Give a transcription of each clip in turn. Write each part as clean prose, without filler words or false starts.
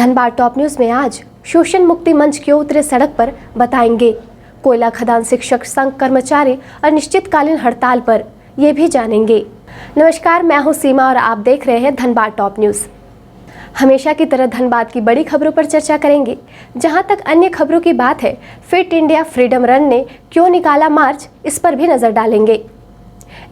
Dhanbad top news में आज शोषण मुक्ति मंच क्यों उतरे सड़क पर, बताएंगे। कोयला खदान शिक्षक संघ कर्मचारी अनिश्चितकालीन हड़ताल पर, ये भी जानेंगे। नमस्कार, मैं हूं सीमा और आप देख रहे हैं धनबाद टॉप न्यूज। हमेशा की तरह धनबाद की बड़ी खबरों पर चर्चा करेंगे। जहां तक अन्य खबरों की बात है, फिट इंडिया फ्रीडम रन ने क्यों निकाला मार्च, इस पर भी नजर डालेंगे।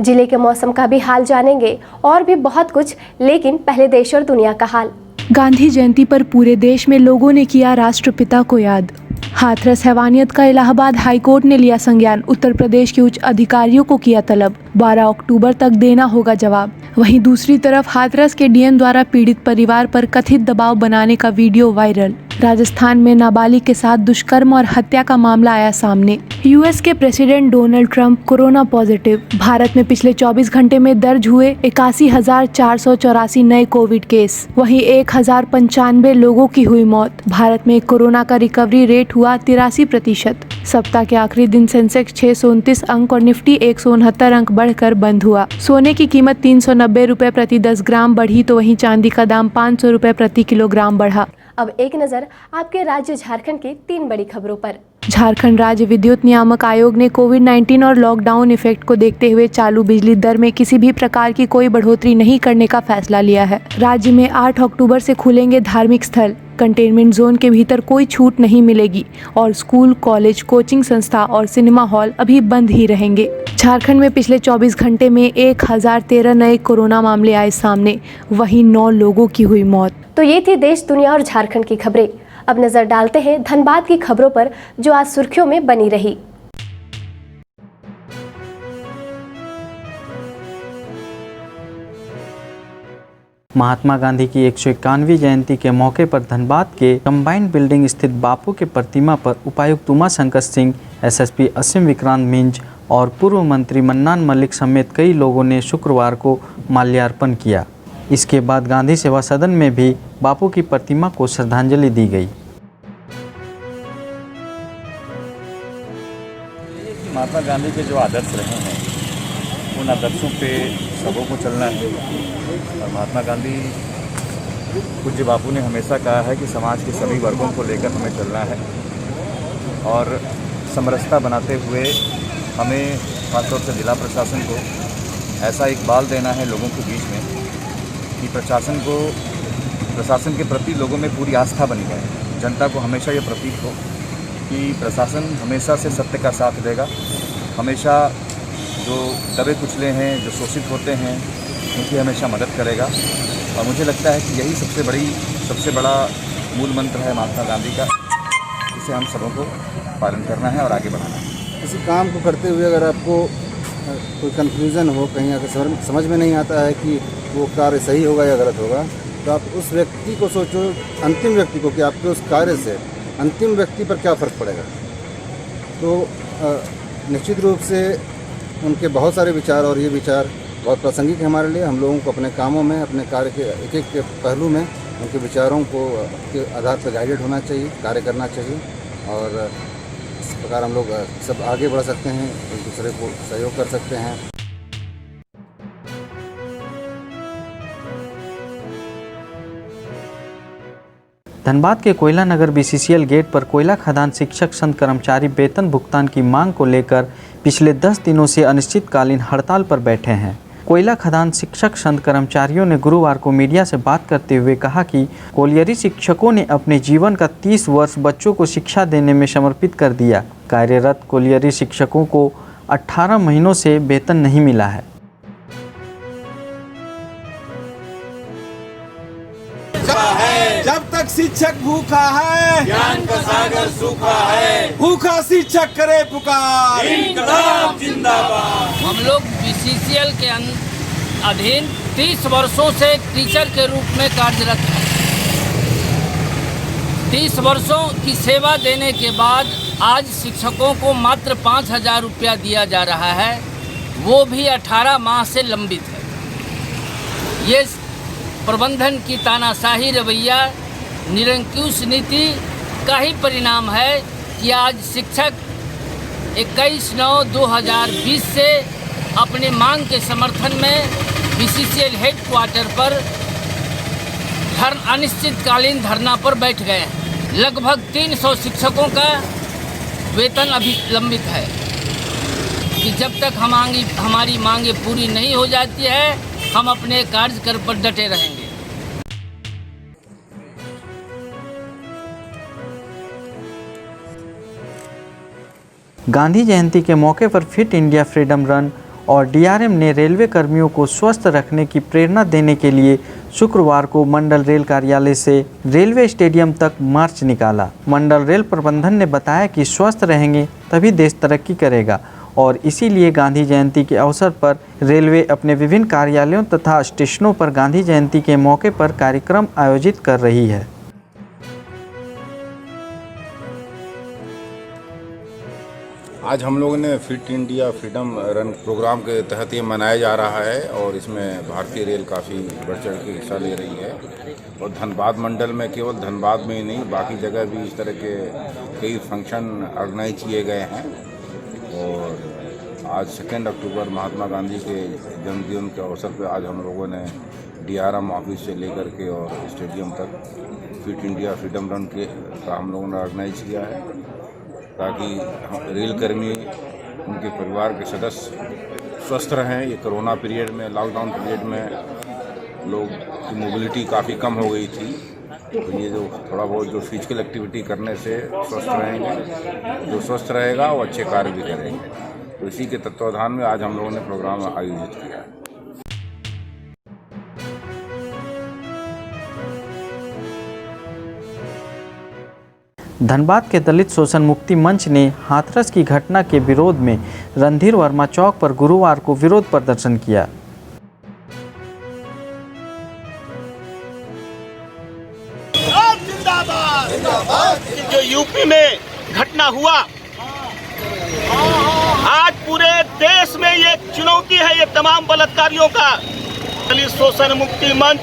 जिले के मौसम का भी हाल जानेंगे और भी बहुत कुछ, लेकिन पहले देश और दुनिया का हाल। गांधी जयंती पर पूरे देश में लोगों ने किया राष्ट्रपिता को याद। हाथरस हैवानियत का इलाहाबाद हाईकोर्ट ने लिया संज्ञान, उत्तर प्रदेश के उच्च अधिकारियों को किया तलब, 12 अक्टूबर तक देना होगा जवाब। वहीं दूसरी तरफ हाथरस के डीएम द्वारा पीड़ित परिवार पर कथित दबाव बनाने का वीडियो वायरल। राजस्थान में नाबालिग के साथ दुष्कर्म और हत्या का मामला आया सामने। यूएस के president Donald Trump corona positive. Bharat में पिछले 24 घंटे में दर्ज हुए 81,484 नए कोविड केस। वहीं 1,095 लोगों की हुई मौत। भारत में कोरोना का रिकवरी रेट हुआ 83%। सप्ताह के आखिरी दिन सेंसेक्स 629 अंक और निफ्टी 169 अंक बढ़कर बंद हुआ। सोने की कीमत 390 रुपए प्रति 10 ग्राम बढ़ी, तो वहीं चांदी का दाम 500 रुपए प्रति किलोग्राम बढ़ा। अब एक नजर आपके राज्य झारखंड की 3 बड़ी खबरों पर। झारखंड राज्य विद्युत नियामक आयोग ने कोविड-19 और लॉकडाउन इफेक्ट को देखते हुए चालू बिजली दर में किसी भी प्रकार की कोई बढ़ोतरी नहीं करने का फैसला लिया है। राज्य में 8 अक्टूबर से खुलेंगे धार्मिक स्थल। कंटेनमेंट जोन के भीतर कोई छूट नहीं मिलेगी और स्कूल, कॉलेज, कोचिंग संस्था और सिनेमा हॉल अभी बंद ही रहेंगे। झारखंड में पिछले 24 घंटे में 1013 नए कोरोना मामले आए सामने, वहीं 9 लोगों की हुई मौत। तो ये थी देश, दुनिया और झारखंड की खबरें। अब नजर डालते हैं धनबाद की खबरों पर, जो आज सुर्खियों में बनी रही। महात्मा गांधी की 151वीं जयंती के मौके पर धनबाद के कंबाइंड बिल्डिंग स्थित बापू के प्रतिमा पर उपायुक्त उमा शंकर सिंह, एसएसपी असीम विक्रांत मिंज और पूर्व मंत्री मन्नान मलिक समेत कई लोगों ने शुक्रवार को माल्यार्पण किया। इसके बाद गांधी सेवा सदन में भी बापू की प्रतिमा को श्रद्धांजलि दी गई। महात्मा गांधी के जो आदर्श रहे हैं, उन आदर्शों पे सबों को चलना है। और महात्मा गांधी पूज्य बापू ने हमेशा कहा है कि समाज के सभी वर्गों को लेकर हमें चलना है और समरसता बनाते हुए हमें खासतौर से जिला प्रशासन को ऐसा इकबाल देना है लोगों के बीच में कि प्रशासन के प्रति लोगों में पूरी आस्था बनी रहे। जनता को हमेशा ये प्रतीत हो कि प्रशासन हमेशा से सत्य का साथ देगा, हमेशा जो दबे कुचले हैं, जो शोषित होते हैं, उनकी हमेशा मदद करेगा। और मुझे लगता है कि यही सबसे बड़ा मूल मंत्र है महात्मा गांधी का। इसे हम सबों को पालन करना है और आगे बढ़ाना है। किसी काम को करते हुए अगर आपको कोई कन्फ्यूज़न हो, कहीं अगर समझ में नहीं आता है कि वो कार्य सही होगा या गलत होगा, तो आप उस व्यक्ति को सोचो, अंतिम व्यक्ति को, कि आपके उस कार्य से अंतिम व्यक्ति पर क्या फ़र्क पड़ेगा। तो निश्चित रूप से उनके बहुत सारे विचार, और ये विचार बहुत प्रासंगिक है हमारे लिए। हम लोगों को अपने कामों में, अपने कार्य के एक पहलू में उनके विचारों को के आधार पर गाइडेड होना चाहिए, कार्य करना चाहिए, और इस प्रकार हम लोग सब आगे बढ़ सकते हैं, एक दूसरे को सहयोग कर सकते हैं। धनबाद के कोयला नगर बीसीसीएल गेट पर कोयला खदान शिक्षक संघ कर्मचारी वेतन भुगतान की मांग को लेकर पिछले 10 दिनों से अनिश्चितकालीन हड़ताल पर बैठे हैं। कोयला खदान शिक्षक संघ कर्मचारियों ने गुरुवार को मीडिया से बात करते हुए कहा कि कोलियरी शिक्षकों ने अपने जीवन का 30 वर्ष बच्चों को शिक्षा देने में समर्पित कर दिया। कार्यरत कोलियरी शिक्षकों को 18 महीनों से वेतन नहीं मिला है। जब तक शिक्षक भूखा है, ज्ञान का सागर सूखा है, भूखा शिक्षक करे पुकार, इंकलाब जिंदाबाद। हम लोग बीसीसीएल के अधीन 30 वर्षों से टीचर के रूप में कार्यरत हैं। 30 वर्षों की सेवा देने के बाद आज शिक्षकों को मात्र 5,000 रुपया दिया जा रहा है, वो भी 18 माह से लंबित है। ये प्रबंधन की तानाशाही रवैया, निरंकुश नीति का ही परिणाम है कि आज शिक्षक 21/9/2020 से अपने मांग के समर्थन में बीसीसीएल हेडक्वार्टर पर अनिश्चितकालीन धरना पर बैठ गए हैं। लगभग 300 शिक्षकों का वेतन अभी लंबित है कि जब तक हमारी मांगे पूरी नहीं हो जाती है, हम अपने कार्यक्रम पर डटे रहेंगे। गांधी जयंती के मौके पर फिट इंडिया फ्रीडम रन और डीआरएम ने रेलवे कर्मियों को स्वस्थ रखने की प्रेरणा देने के लिए शुक्रवार को मंडल रेल कार्यालय से रेलवे स्टेडियम तक मार्च निकाला। मंडल रेल प्रबंधन ने बताया कि स्वस्थ रहेंगे तभी देश तरक्की करेगा और इसीलिए गांधी जयंती के अवसर पर रेलवे अपने विभिन्न कार्यालयों तथा स्टेशनों पर गांधी जयंती के मौके पर कार्यक्रम आयोजित कर रही है। आज हम लोगों ने fit India freedom run programme के तहत ये मनाया जा रहा है और इसमें भारतीय रेल काफ़ी बढ़ चढ़ के हिस्सा ले रही है और धनबाद मंडल में, केवल धनबाद में ही नहीं, बाकी जगह भी इस तरह के कई फंक्शन ऑर्गेनाइज किए गए हैं। और आज 2 अक्टूबर महात्मा गांधी के जन्मदिन के अवसर पर आज हम लोगों ने डीआरएम ऑफिस से लेकर के और स्टेडियम तक फिट इंडिया फ्रीडम रन का हम लोगों ने ऑर्गेनाइज किया है ताकि रेल कर्मी, उनके परिवार के सदस्य स्वस्थ रहें। ये कोरोना पीरियड में, लॉकडाउन पीरियड में लोग की मोबिलिटी काफ़ी कम हो गई थी, तो ये जो थोड़ा बहुत जो फिजिकल एक्टिविटी करने से स्वस्थ रहेंगे, जो स्वस्थ रहेगा वो अच्छे कार्य भी करेंगे। तो इसी के तत्वाधान में आज हम लोगों ने प्रोग्राम आयोजित किया। धनबाद के दलित शोषण मुक्ति मंच ने हाथरस की घटना के विरोध में रणधीर वर्मा चौक पर गुरुवार को विरोध प्रदर्शन किया। जो यूपी में घटना हुआ, आज पूरे देश में ये चुनौती है ये तमाम बलात्कारियों का। दलित शोषण मुक्ति मंच,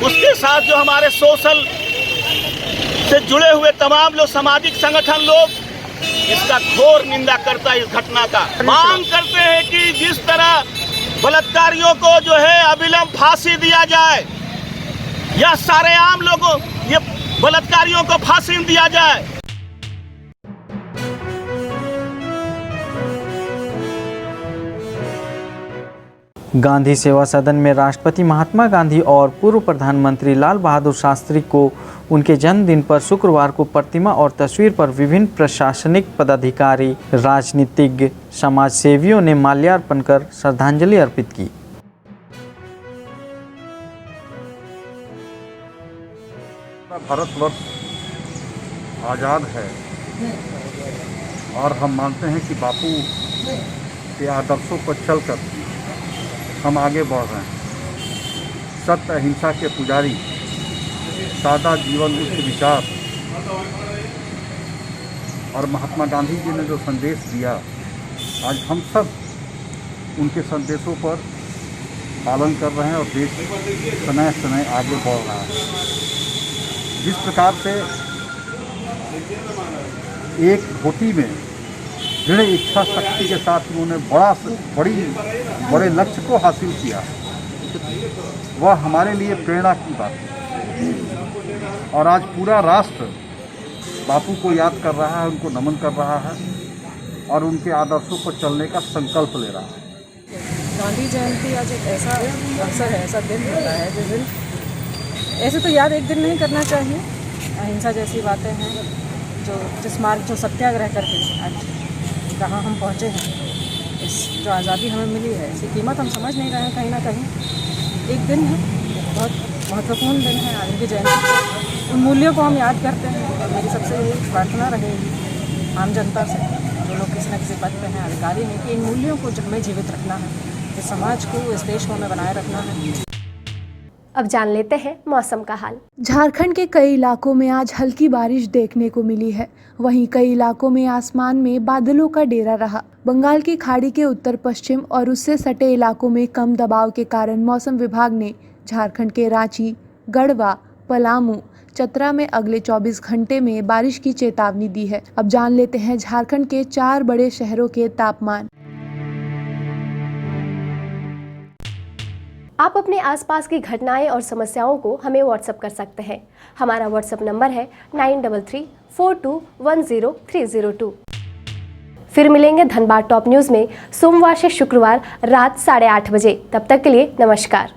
उसके साथ जो हमारे सोशल से जुड़े हुए तमाम लोग, सामाजिक संगठन लोग, इसका घोर निंदा करता है। इस घटना का मांग करते हैं कि जिस तरह बलात्कारियों को जो है अविलंब फांसी दिया जाए या सरेआम लोगों ये बलात्कारियों को फांसी दिया जाए। गांधी सेवा सदन में राष्ट्रपति महात्मा गांधी और पूर्व प्रधानमंत्री लाल बहादुर शास्त्री को उनके जन्मदिन पर शुक्रवार को प्रतिमा और तस्वीर पर विभिन्न प्रशासनिक पदाधिकारी, राजनीतिज्ञ, समाज सेवियों ने माल्यार्पण कर श्रद्धांजलि अर्पित की। भारतवर्ष आज़ाद है और हम मानते हैं कि बापू के आदर्शों पर चलकर हम आगे बढ़ रहे हैं। सत्य अहिंसा के पुजारी, सादा जीवन, उच्च विचार और महात्मा गांधी जी ने जो संदेश दिया, आज हम सब उनके संदेशों पर पालन कर रहे हैं और देश समय समय आगे बढ़ रहा है। जिस प्रकार से एक धोती में दृढ़ इच्छा शक्ति के साथ उन्होंने बड़े लक्ष्य को हासिल किया, वह हमारे लिए प्रेरणा की बात है। और आज पूरा राष्ट्र बापू को याद कर रहा है, उनको नमन कर रहा है और उनके आदर्शों पर चलने का संकल्प ले रहा है। गांधी जयंती आज एक ऐसा अवसर है, ऐसा दिन होता है जिस दिन ऐसे तो याद एक दिन नहीं करना चाहिए। अहिंसा जैसी बातें हैं जिस मार्ग जो सत्याग्रह करके आज कहाँ हम पहुँचे हैं, इस जो आज़ादी हमें मिली है, इसकी कीमत हम समझ नहीं रहे हैं। कहीं ना कहीं एक दिन है, बहुत महत्वपूर्ण दिन है गांधी की जयंती। उन मूल्यों को हम याद करते हैं और मेरी सबसे यही प्रार्थना रहेगी आम जनता से, जो लोग किसी न किसी पद पे हैं, अधिकारी हैं, कि इन मूल्यों को हमें जीवित रखना है, इस समाज को, इस देश को हमें बनाए रखना है। अब जान लेते हैं मौसम का हाल। झारखंड के कई इलाकों में आज हल्की बारिश देखने को मिली है। वहीं कई इलाकों में आसमान में बादलों का डेरा रहा। बंगाल की खाड़ी के उत्तर पश्चिम और उससे सटे इलाकों में कम दबाव के कारण मौसम विभाग ने झारखंड के रांची, गढ़वा, पलामू, चतरा में अगले 24 घंटे में बारिश की चेतावनी दी है। अब जान लेते हैं झारखंड के 4 बड़े शहरों के तापमान। आप अपने आसपास की घटनाएं और समस्याओं को हमें व्हाट्सएप कर सकते हैं। हमारा व्हाट्सएप नंबर है 9334210302। फिर मिलेंगे धनबाद टॉप न्यूज़ में सोमवार से शुक्रवार रात 8:30 बजे। तब तक के लिए नमस्कार।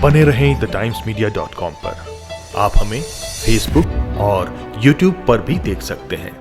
बने रहें thetimes media.com पर। आप हमें फेसबुक और यूट्यूब पर भी देख सकते हैं।